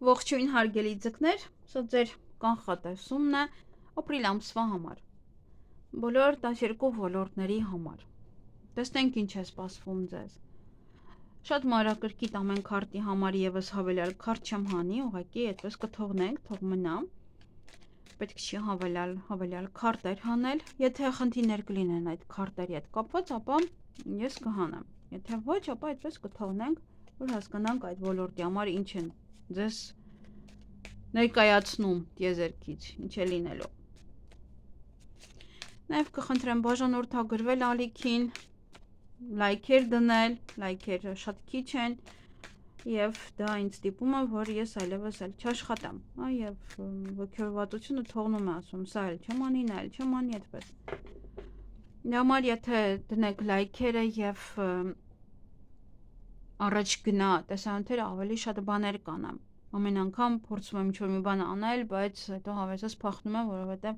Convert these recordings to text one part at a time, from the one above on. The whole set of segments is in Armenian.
Ողջույն հարգելի ձկներ, սա ձեր կանխատեսումն է ապրիլ ամսվա համար, բոլոր 12 ոլորտների համար, տեսնենք ինչ է սպասվում ձեզ, շատ մանրակրկիտ ամեն քարտի համար եւս հավելյալ քարտ չեմ հանի, ուղղակի այդպես կթողնենք, թող մնա, պետք չի հավելյալ քարտեր հանել, եթե խնդիրներ կլինեն այդ քարտերի հետ կապված, ապա ես կհանեմ, եթե ոչ, ապա այդպես կթողնենք, որ հասկանանք այդ ոլորտի համար ինչ են ձեզ ներկայացնում տիեզերքից, ինչ է լինելու։ Նաև կխնդրեմ բաժանորդագրվել ալիքին, լայքեր դնել, լայքերը շատ քիչ են, և դա ինձ ստիպում է, որ ես այլևս չաշխատեմ, և ոգևորվածությունը թողնում է ասում, սա էլ չեմ անի, նա էլ չեմ անի, այդպես։ Դրա համար եթե դնեք լայքերը և առաջ գնա տեսանյութերը ավելի շատ բաներ կանեմ, ամեն անգամ փորձում եմ ինչ-որ մի բան անել, բայց հետո հավեսս փախնում եմ, որովհետև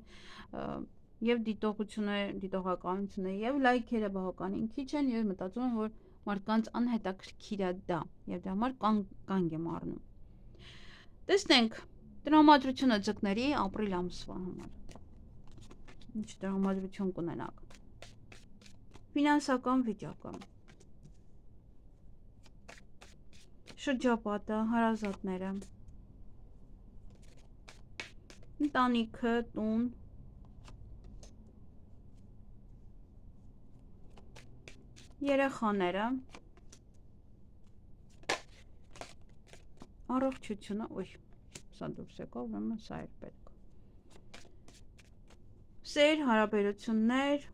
և դիտողականությունը և լայքերը բավականին քիչ են և մտածում եմ, որ մարդկանց անհետաքրքիր է դա և դրա համար կանգ եմ առնում։ Տեսնենք տրամադրությունը ձկների ապրիլ ամսվա համար։ Ինչ տրամադրություն կունենաք։ Ֆինանսական վիճակը, շրջապատը, հարազատները, ընտանիքը, տուն, երեխաները, առողջությունը, սա դուրս եկավ, ուրեմն սա էր պետք։ Սեր, հարաբերություններ,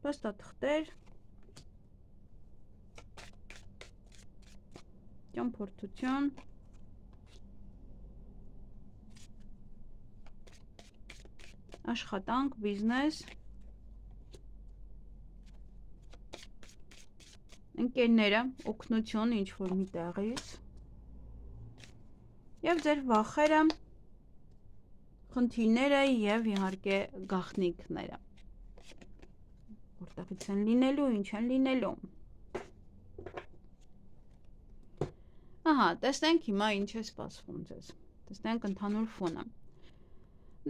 փաստաթղթեր, ճամփորդություն, աշխատանք, բիզնես, ընկերները, օգնություն ինչ-որ մի տեղից, և ձեր վախերը, խնդիրները և իհարկե գաղտնիքները, որտեղից են լինելու, ինչ են լինելու։ Ահա, տեսնենք հիմա ինչ է սպասվում ձեզ, տեսնենք ընդհանուր ֆոնը։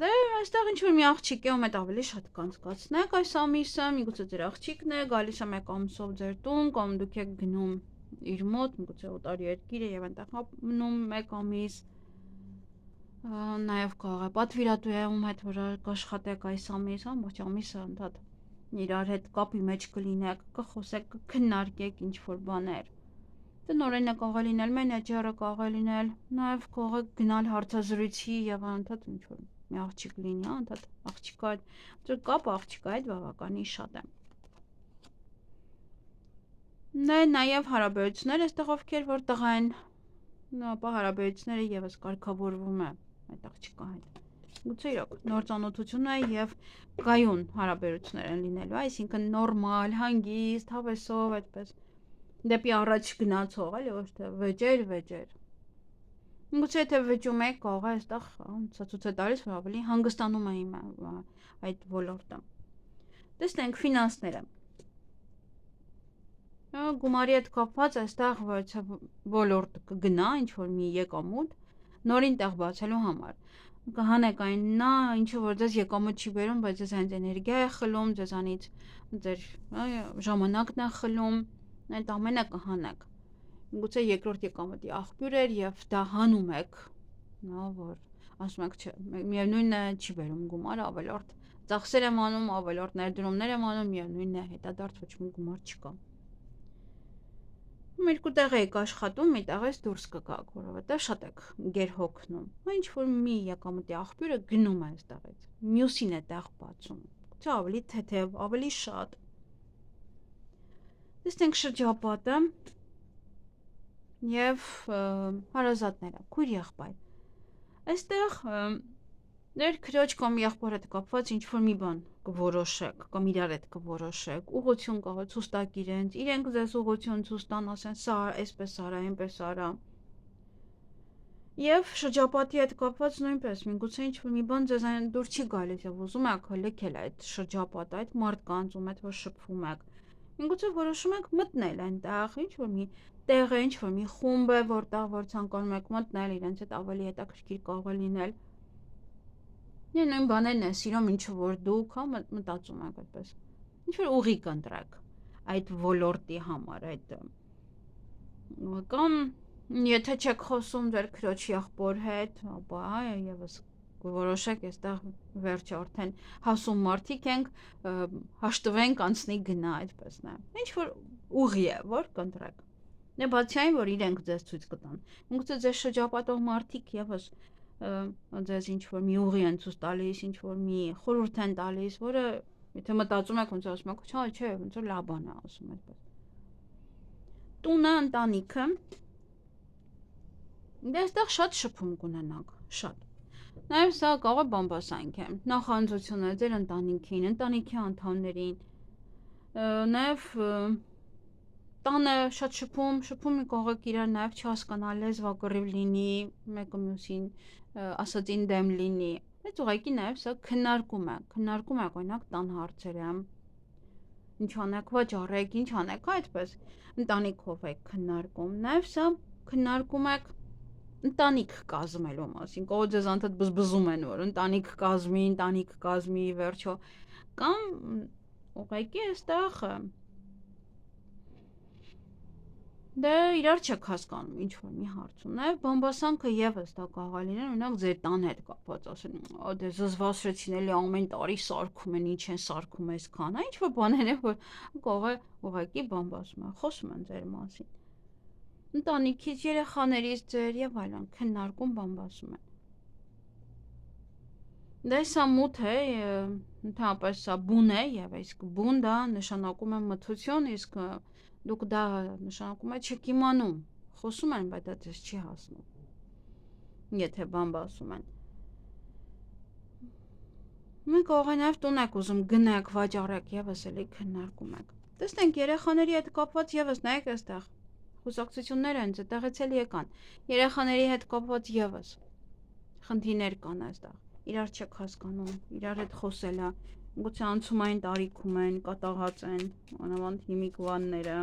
Դե, այստեղ ինչ-որ մի աղջիկ է, ում հետ ավելի շատ կանցկացնեք այս ամիսը, միգուցե ձեր աղջիկն է, գալիս է մեկ ամսով ձեր տուն, կամ դուք եք գնում իր մոտ, միգուցե օտարերկիր է և այնտեղ մնում մեկ ամիս, նաև կարող է պատվիրատու է, ում հետ որ կաշխատեք այս ամիս, ամբողջ ամիսը ընդհատ իրար հետ կապի մեջ կլինեք, կխոսեք, կքննարկեք ինչ-որ բաներ։ Տնօրենը կարող է լինել, մենեջերը կարող է լինել, նաև կարող է գնալ հարցազրույցի և անընդհատ ինչ-որ մի աղջիկ լինի, անընդհատ աղջիկա հետ, կապը աղջիկա հետ բավականին շատ է։ Նաև հարաբերություններ այստեղ ովքեր որ տղա են, ապա հարաբերությունները ևս կարգավորվում է այդ աղջիկա հետ։ Գուցե իրոք նոր ծանոթություն է և կայուն հարաբերություններ են լինելու, այսինքն նորմալ, հանգիստ, հավեսով, այդպես դեպի առաջ գնացող, էլի ոչ թե վեճեր։ Գուցե եթե վեճում եք, կարող է այստեղ սա ցույց է տալիս, որ ավելի հանգստանում է այդ ոլորտը։ Տեսնենք ֆինանսները։ Գումարի հետ կապված այստեղ ոլորտ կգնա, ինչ-որ մի եկամուտ, նորին տեղ բացելու համար։ Կհանեք այն նա, ինչը որ ձեզ եկամուտ չի բերում, բայց ձեզ հենց էներգիա է խլում, ձեզանից ձեր ժամանակն է խլում, այդ ամենը կհանեք։ Գուցե երկրորդ եկամտի աղբյուր էր և դա հանում եք, որ ասում եք չէ, միևնույնն է չի բերում գումար, ավելորդ ծախսեր եմ անում, ավելորդ ներդրումներ եմ անում, միևնույնն է հետադարձ ոչ մի գումար չկա։ Երկու տեղ եք աշխատում, մի տեղից դուրս կգաք, որովհետև շատ եք գերհոգնում, ինչ որ մի եկամտի աղբյուրը գնում է այստեղից, մյուսին է տեղ բացում, չէ ավելի թեթև, ավելի շատ։ Տեսնենք շրջապատը և հարազատները, քույր եղբայր։ Այստեղ ձեր քրոջ կամ եղբոր հետ կապված ինչ-որ մի բան կորոշեք, կամ իրար հետ կորոշեք, ուղղություն կարող է ցույց տաք իրենք ձեզ ուղղություն ցույց տան, ասեն սա այսպես արա, այնպես արա։ Եվ շրջապատի հետ կապված նույնպես, միգուցե ինչ-որ մի բան ձեզ դուր չի գալիս և ուզում եք լքել այդ շրջապատը, այդ մարդկանց, ում հետ որ շփվում եք։ Միգուցե որոշում եք մտնել այնտեղ, ինչ-որ մի տեղ է, ինչ-որ մի խումբ է, որտեղ որ ցանկանում եք մտնել, իրենց հետ ավելի հետաքրքիր կարող է լինել։ Նույն բաներն է սիրում, ինչը որ դուք մտածում եք այդպես։ Ինչ-որ ուղի կընտրեք այդ ոլորտի համար, այդ կամ եթե չեք խոսում ձեր քրոջի եղբոր հետ, ապա եւս որոշեք այստեղ վերջը արդեն հասուն մարդիկ ենք, հաշտվենք, անցնի գնա, այդպես նա։ Ինչ որ ուղի է, որ կընտրեք։ Դե բացի այն, որ իրենք ձեզ ցույց կտան։ Միգուցե ձեզ շրջապատող մարդիկ եւս ձեզ ինչ որ մի ուղի են ցույց տալիս, ինչ որ մի խորհուրդ են տալիս, որը եթե մտածում եք, ոնց ասում եք, չէ, ոնց որ լավ բան է ասում այդպես։ Տունը, ընտանիքը։ Դե այստեղ շատ շփում կունենաք, շատ։ Նաև սա կարող է բամբասանք է, նախանձությունը ձեր ընտանիքին, ընտանիքի անդամներին, նաև տանը շատ շփում կարող եք իրար նաև չհասկանալ, լեզվակռիվ լինի, մեկը մյուսին ասածին դեմ լինի, բայց ուղղակի նաև սա քննարկում է օրինակ տան հարցերը, ինչ անեք, վաճառեք, ինչ անեք, այդպես ընտանիքով եք քննարկում, նաև սա քննարկում եք ընտանիք կազմելու մասին, կողը ձեզ անդադ բզբզում են, որ ընտանիք կազմի, վերջո, կամ ուղղակի այստեղ դե իրար չեք հասկանում ինչ-որ մի հարցում, նաև բամբասանքը եւս դա կարող է լինել, օրինակ ձեր տան հետ կապված, ասեն, դե զզվացրեցին էլի ամեն տարի սարքում են, ինչ են սարքում այսքան, ինչ-որ բաներ են, որ կարող է ուղղակի բամբասում են, խոսում են ձեր մասին։ Ընտանիքից, երեխաներից ձեր եւ այլն քննարկում բամբասում են։ Դե սա մութ է, ընդհանրապես սա բուն է եւ իսկ բուն դա նշանակում է մթություն, իսկ դուք դա նշանակում է չեք իմանում, խոսում են, բայց դա ձեզ չի հասնում։ Եթե բամբասում են։ Մենք կարող է նաեւ տուն եք ուզում գնեք, վաճառեք եւս էլի քննարկում եք։ Տեսնենք երեխաների հետ կապված եւս նայեք այստեղ խոսակցություններ են, այդտեղից էլ եկան։ Երեխաների հետ կապված եւս խնդիրներ կան այստեղ։ Իրար չեք հասկանում, իրար հետ խոսելա, գուցե անցումային տարիքում են, կատաղած են, անավանդ հիմիկվանները։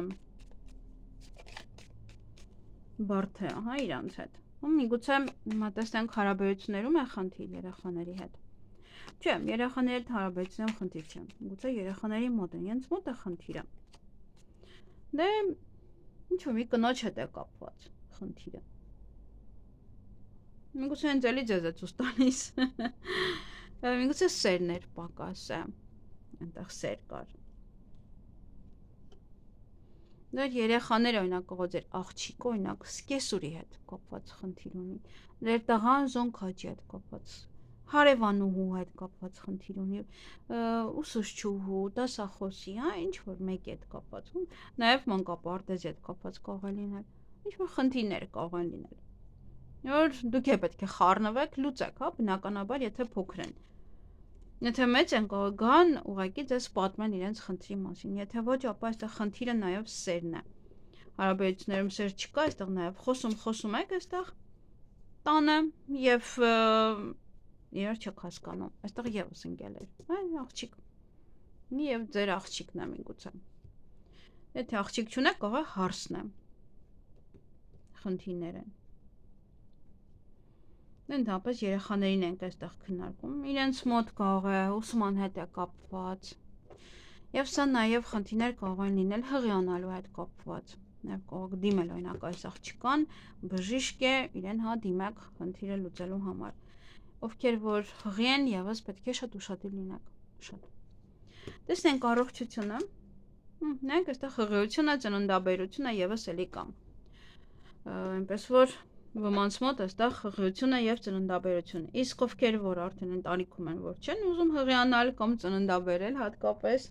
Բարդ է, ահա իրանց հետ։ Միգուցե տեսնենք հարաբերություններում է խնդիր երեխաների հետ։ Չէ, երեխաների հետ հարաբերություններում խնդիր չէ։ Գուցե երեխաների մոտ են, իրենց մոտ է խնդիրը։ Դե ինչ-որ մի կնոջ հետ է կապված խնդիրը։ Միգուցե հենց էլի ձեզ է ցույց տալիս։ Միգուցե սերն էր պակաս է, այնտեղ սեր կար։ Դա երեխաները օրինակ կարող ձեր աղջիկը օրինակ սկեսուրի հետ կապված խնդիր ունի, ձեր տղան զոնքաճի հետ կապված, հարևանուհու հետ կապված խնդիր ունի, ուսուցչուհու, դասախոսի, ինչ որ մեկի հետ կապված, նաև մանկապարտեզի հետ կապված կարող է լինել, ինչ որ խնդիրներ կարող են լինել, որ դուք է պետք է խառնվեք, լուծեք, հա, բնականաբար, եթե փոքր են, եթե մեծ են կարող գան, ուղղակի ձեզ պատմեն իրենց խնդրի մասին, եթե ոչ, ապա այստեղ խնդիրը նաև սերն է, հարաբերություններում սեր չկա, այստեղ նաև խոսում եք այստեղ տանը եւ իրար չեք հասկանում, այստեղ եւս ընկել էր, այն աղջիկ, եւ ձեր աղջիկն է միգուցե, եթե աղջիկ չունեք, կարող է հարսն է, խնդիրներ են, ընդհանրապես երեխաներին ենք այստեղ քննարկում, իրենց մոտ կարող է ուսման հետ է կապված, եւ սա նաեւ խնդիրներ կարող են լինել հղիանալու հետ կապված, նաեւ կարող եք դիմել օրինակ այս աղջկան, բժիշկ է, իրեն հա դիմեք խնդիրը լուծելու համար, ովքեր որ հղի են եւս պետք է շատ ուշադիր լինեք, շատ։ Տեսնենք առողջությունը, նայեք այստեղ հղիությունը, ծննդաբերությունը եւս էլի կա, այնպես որ ոմանց մոտ այստեղ հղիությունը եւ ծննդաբերություն, իսկ ովքեր որ արդեն ընտանիքում են, որ չեն ուզում հղիանալ կամ ծննդաբերել հատկապես,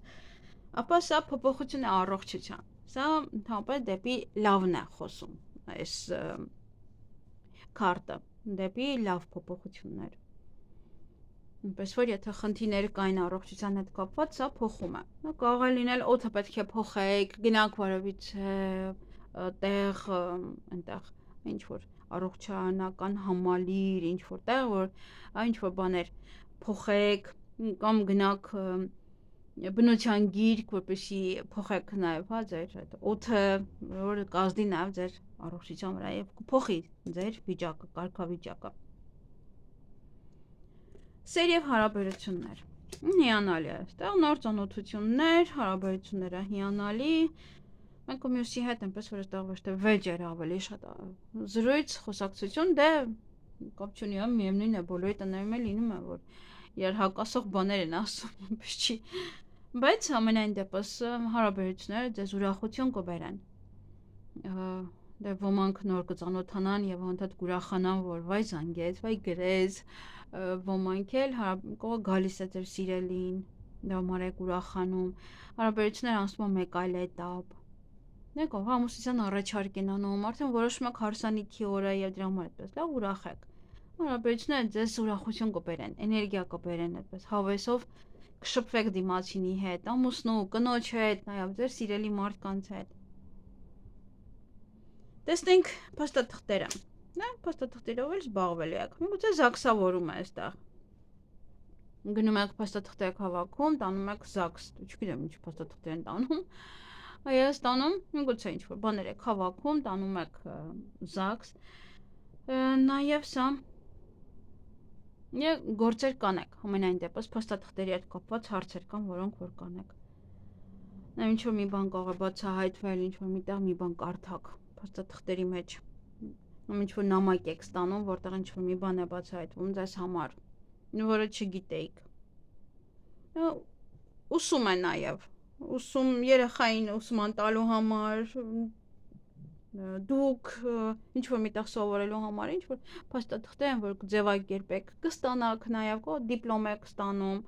ապա սա փոփոխություն է առողջության, սա ընդհանրապես դեպի լավն է խոսում, այս քարտը, դեպի լավ փոփոխություններ, այնպես որ եթե խնդիրներ կային առողջության հետ կապված, սա փոխում է, կարող է լինել օդը պետք է փոխեք, գնաք որևիցե տեղ, այնտեղ ինչ որ առողջանական համալիր, ինչ որ տեղ, որ ինչ որ բաներ փոխեք կամ գնաք բնության գիրք, որպեսզի փոխեք նաև, հա, ձեր այդ օդը, որ կազդի նաև ձեր առողջության վրա եւ կփոխի ձեր վիճակը, կարգավիճակը։ Սեր եւ հարաբերություններ։ Հիանալի է, այստեղ նոր ծանոթություններ, հարաբերությունները հիանալի։ Մենք մյուսի հետ այնպես որ այստեղ ոչ թե վեճեր ավելի շատ զրույց, խոսակցություն, դե կապ չունի, միևնույն է, բոլորի տներում է լինում է, որ իրար հակասող բաներ են ասում, այնպես չի։ Բայց ամենայն դեպս հարաբերությունները ձեզ ուրախություն կբերեն։ Դե ոմանք նոր կծանոթանան եւ անդադ կուրախանան, որ վայ զանգեց, վայ գրեց, ոմանք էլ գալիս է ձեր սիրելին, դա մարեք ուրախանում, հարաբերությունները անցնում են մեկ այլ էտապ։ Դե կողմ ամուսնության առաջարկ են անում, արդեն որոշում եք հարսանիքի օրը եւ դրա համար այդպես լավ ուրախեք։ Հարաբերությունները ձեզ ուրախություն կբերեն, էներգիա կբերեն այդպես հավեսով կշփվեք դիմացինի հետ, ամուսնու, կնոջ հետ, նաեւ ձեր սիրելի մարդկանց հետ։ Տեսնենք փաստաթղթերը։ Նա փաստաթղթերով էլ զբաղվելու եք։ Միգուցե զաքսավորում է այստեղ։ Գնում եք փաստաթղթեր հավաքում, տանում եք զաքս, չգիտեմ ինչ փաստաթղթեր են տանում։ Հայաստանում միգուցե ինչ-որ բաներ եք հավաքում, տանում եք զաքս։ Նաեւ սա գործեր կանեք, ամենայն դեպս փաստաթղթերի հետ կապված հարցեր կան, որոնք որ կանեք։ Նա ինչ որ մի բան կարող է բացահայտվել, ինչ որ միտեղ մի բան կարդակ փաստաթղթերի մեջ։ Ինչ որ նամակ եք ստանում, որտեղ ինչ որ մի բան է բացահայտվում ձեզ համար, որը չգիտեիք։ Ուսում է նաև, ուսում երեխային ուսման տալու համար, դուք ինչ-որ միտեղ սովորելու համար, ինչ-որ փաստաթղթեր են, որ կձևակերպեք, կստանաք նաև, դիպլոմ եք ստանում,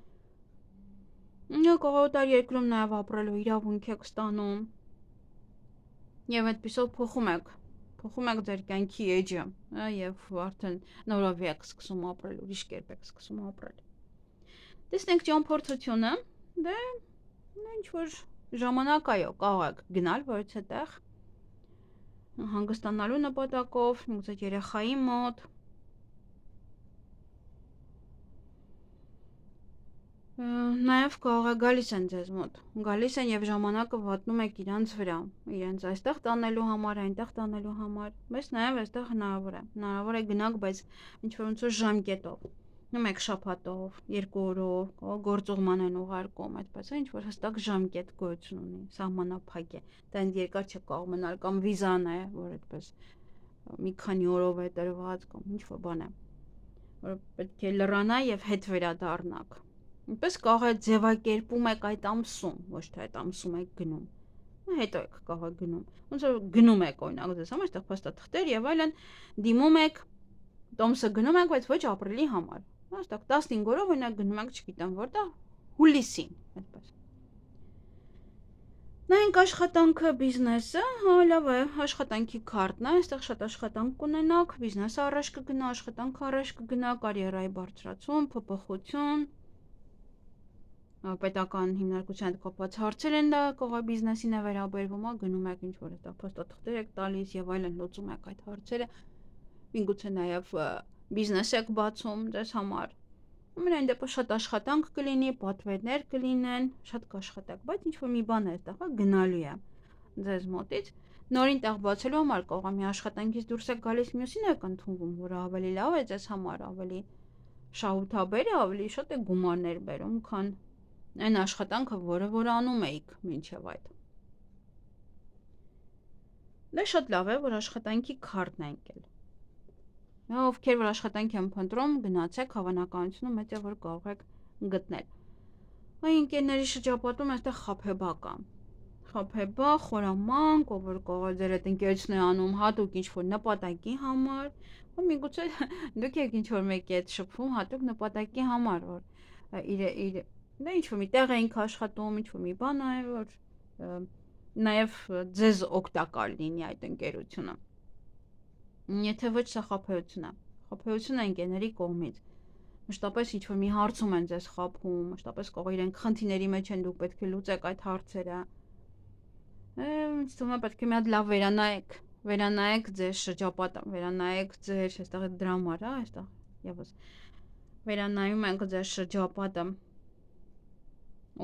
կողոպտար երկրում նաև ապրելու իրավունք եք ստանում, և այդպիսով փոխում եք ձեր կյանքի էջը, և արդեն նորովի եք սկսում ապրել, ուրիշ կերպ եք սկսում ապրել։ Տեսնենք ճամփորդությունը, դե ինչ-որ ժամանակայով կարող եք գնալ որից հետեղ, հանգստանալու նպատակով, միգուցե երեխայի մոտ, նաև կարող է գալիս են ձեզ մոտ, գալիս են և ժամանակը վատնում եք իրանց վրա, իրենց այստեղ տանելու համար, այնտեղ տանելու համար, բայց նաև այստեղ հնարավոր է գնաք, բայց ինչ-որ ոնց որ ժամկետով, մեկ շաբաթով, 2 օրով, գործուղման են ուղարկում, այդպես է, ինչ-որ հստակ ժամկետ գոյություն ունի, սահմանափակ է, դա երկար չէ կարող մնալ, կամ վիզան է, որ այդպես մի քանի օրով է տրված, կամ ինչ-որ բան է, որ պետք է լրանա և հետ վերադառնաք։ Այնպես կարող է ձևակերպում եք այդ ամսում, ոչ թե այդ ամսում եք գնում, հետո եք կարող է գնում, ոնց որ գնում եք օրինակ ձեզ համար, այստեղ փաստաթղթեր և այլն, դիմում եք, տոմսը գնում եք, բայց ոչ ապրիլի համար, այստեղ 15 օրով օրինակ գնում եք, չգիտեմ որտեղ, հուլիսին, այդպես։ Նայենք աշխատանքը, բիզնեսը, լավ է, աշխատանքի քարտն է, այստեղ շատ աշխատանք կունենաք, բիզնեսը առաջ կգնա, աշխատանքը առաջ կգնա, կարիերայի բարձրացում, փոփոխություն, պետական հիմնարկության հետ կապված հարցեր են դա կարող է բիզնեսին է վերաբերվում, գնում եք ինչ-որ այդտեղ փաստաթղթեր եք տալիս եւ այլն լուծում եք այդ հարցերը, միգուցե նաեւ բիզնես եք բացում ձեզ համար։ Ամենայն դեպս շատ աշխատանք կլինի, պատվերներ կլինեն, շատ կաշխատեք, բայց ինչ-որ մի բան է այդտեղ, գնալու է ձեզ մոտից։ Նորին տեղ բացելու համար կարող է մի աշխատանքից դուրս եք գալիս, մյուսին եք ընդունվում, որը ավելի լավ է ձեզ համար, ավելի շահութաբեր է, ավելի շատ է գումարներ բերում, քան այն աշխատանքը, որը անում էիք մինչև այդ։ Դա շատ լավ է, որ աշխատանքի քարտն է ընկել։ Ովքեր որ աշխատանք են փնտրում, գնացեք, հավանականությունը մեծ է, որ կարող եք գտնել։ Այ ընկերների շրջապատում այստեղ խաբեբա կա։ Խաբեբա, խորամանկ, ով որ կարող է ձեր այդ ընկերությունն է անում հատուկ ինչ-որ նպատակի համար, միգուցե դուք եք ինչ-որ մեկի հետ շփվում հատուկ նպատակի համար, որ իր դա ինչ-որ մի տեղ էինք աշխատում, ինչ-որ մի բան է, որ նաև ձեզ օգտակար լինի այդ ընկերությունը։ Եթե ոչ սա խաբեություն է, խաբեություն է ընկերների կողմից։ Մշտապես ինչ-որ մի հարցում են ձեզ խաբում, մշտապես կարող իրենք խնդիրների մեջ են, դուք պետք է լուծեք այդ հարցերը։ Ինձ թվում է պետք է մի հատ լավ վերանայեք ձեր շրջապատը, վերանայեք ձեր, այստեղ է դրա համար, այստեղ եւս վերանայում ենք ձեր շրջապատը։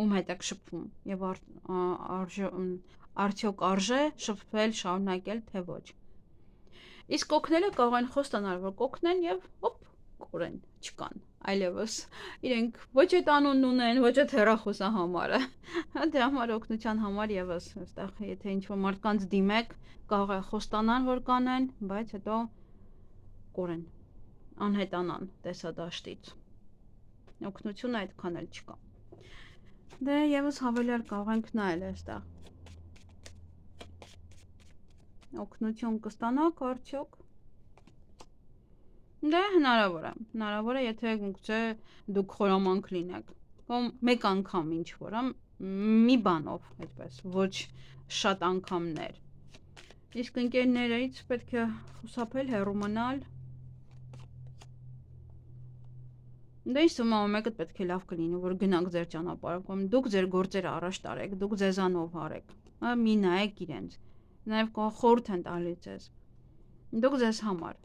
ում հետ եք շփվում եւ արդյոք արժե շփվել, շարունակել, թե ոչ։ Իսկ օգնելը կարող են խոստանալ, որ կօգնեն եւ հոպ, կորեն, չկան։ Այլևս իրենք ոչ այդ անունն ունեն, ոչ այդ հեռախոսահամարը։ Հա դրա համար օգնության համար եւս այստեղ եթե ինչ-որ մարդկանց դիմեք, կարող է խոստանան, որ կանեն, բայց հետո կորեն, անհետանան տեսադաշտից։ Օգնությունը այդքան էլ չկա։ Դե եւս հավելյալ կարող ենք նայել այստեղ։ Օգնություն կստանաք արդյոք։ Դե հնարավոր է, եթե գուցե դուք խորամանկ լինեք, կամ մեկ անգամ ինչ որ, մի բանով, այդպես, ոչ շատ անգամներ։ Իսկ ընկերներից պետք է խուսափել, հեռու մնալ։ Դե ինձ թվում է մեկը պետք է լավ կլինի, որ գնաք ձեր ճանապարհով, կամ դուք ձեր գործերը առաջ տարեք, դուք ձեզանով արեք, մի նայեք իրենց, նաև խորհուրդ են տալիս ձեզ, դուք ձեզ համար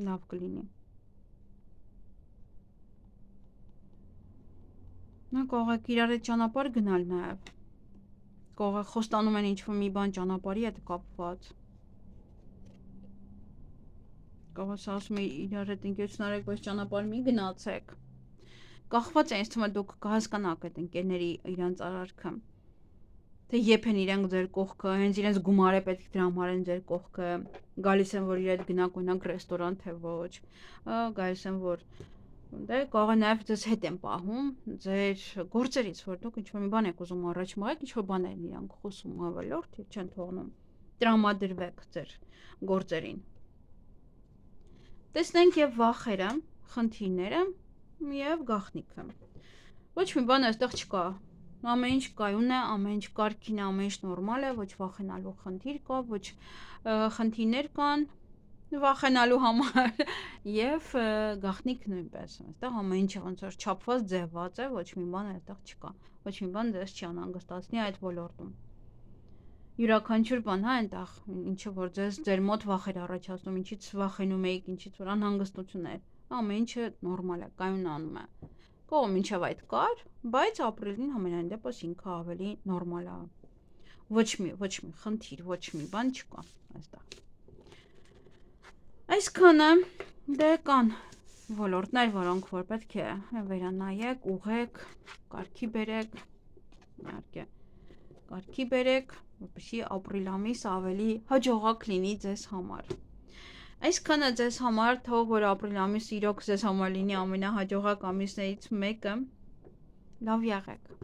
լավ կլինի։ Նա կարող եք իրար հետ ճանապարհ գնալ նաև, կարող է խոստանում են ինչ-որ մի բան ճանապարհի հետ կապված, կարող է ասում է իրար հետ ընկերություն արեք, բայց ճանապարհ մի գնացեք, կախված է ինձ թվում է դուք կհասկանաք այդ ընկերների իրանց արարքը, թե երբ են իրենք ձեր կողքը, հենց իրենց գումարը պետք դրա համար են ձեր կողքը, գալիս են որ իր հետ գնաք օրինակ ռեստորան թե ոչ, գալիս են որ դե կարող է նաև ձեզ հետ են պահում ձեր գործերից, որ դուք ինչ-որ մի բան եք ուզում առաջ մղեք, ինչ-որ բան են իրանք խոսում ավելորդ եւ չեն թողնում տրամադրվեք ձեր գործերին։ Տեսնենք եւ վախերը, խնդիրները եւ գաղտնիքը։ Ոչ մի բան այստեղ չկա։ Ամեն ինչ կայուն է, ամեն ինչ կարգին է, ամեն ինչ նորմալ է, ոչ վախենալու խնդիր կա, ոչ խնդիրներ կան վախենալու համար եւ գաղտնիք նույնպես։ Այստեղ ամեն ինչը ոնց որ չափված ձևված է, ոչ մի բան այստեղ չկա։ Ոչ մի բան դες չի անհանգստացնի այդ ոլորտում։ Յուրաքանչյուր բան, հա, այնտեղ ինչը որ ձեր մոտ վախեր առաջացնում, ինչից վախենում եք, ինչից որ անհանգստություններ, ամեն ինչը նորմալ է, կայունանում է։ Կողմ ինչև այդ կար, բայց ապրիլին համենայն դեպս ինքը ավելի նորմալ է։ Ոչ մի խնդիր, ոչ մի բան չկա այստեղ։ Այսքանը դե կան ոլորտներ, որոնք որ պետք է վերանայեք, ուղեք, կարգի բերեք, իհարկե, կարգի բերեք, որպեսզի ապրիլ ամիս ավելի հաջողակ լինի ձեզ համար։ Այսքանը ձեզ համար թող որ ապրիլ ամիսը իրոք ձեզ համար լինի ամենահաջողակ ամիսներից մեկը։ Լավ եղեք։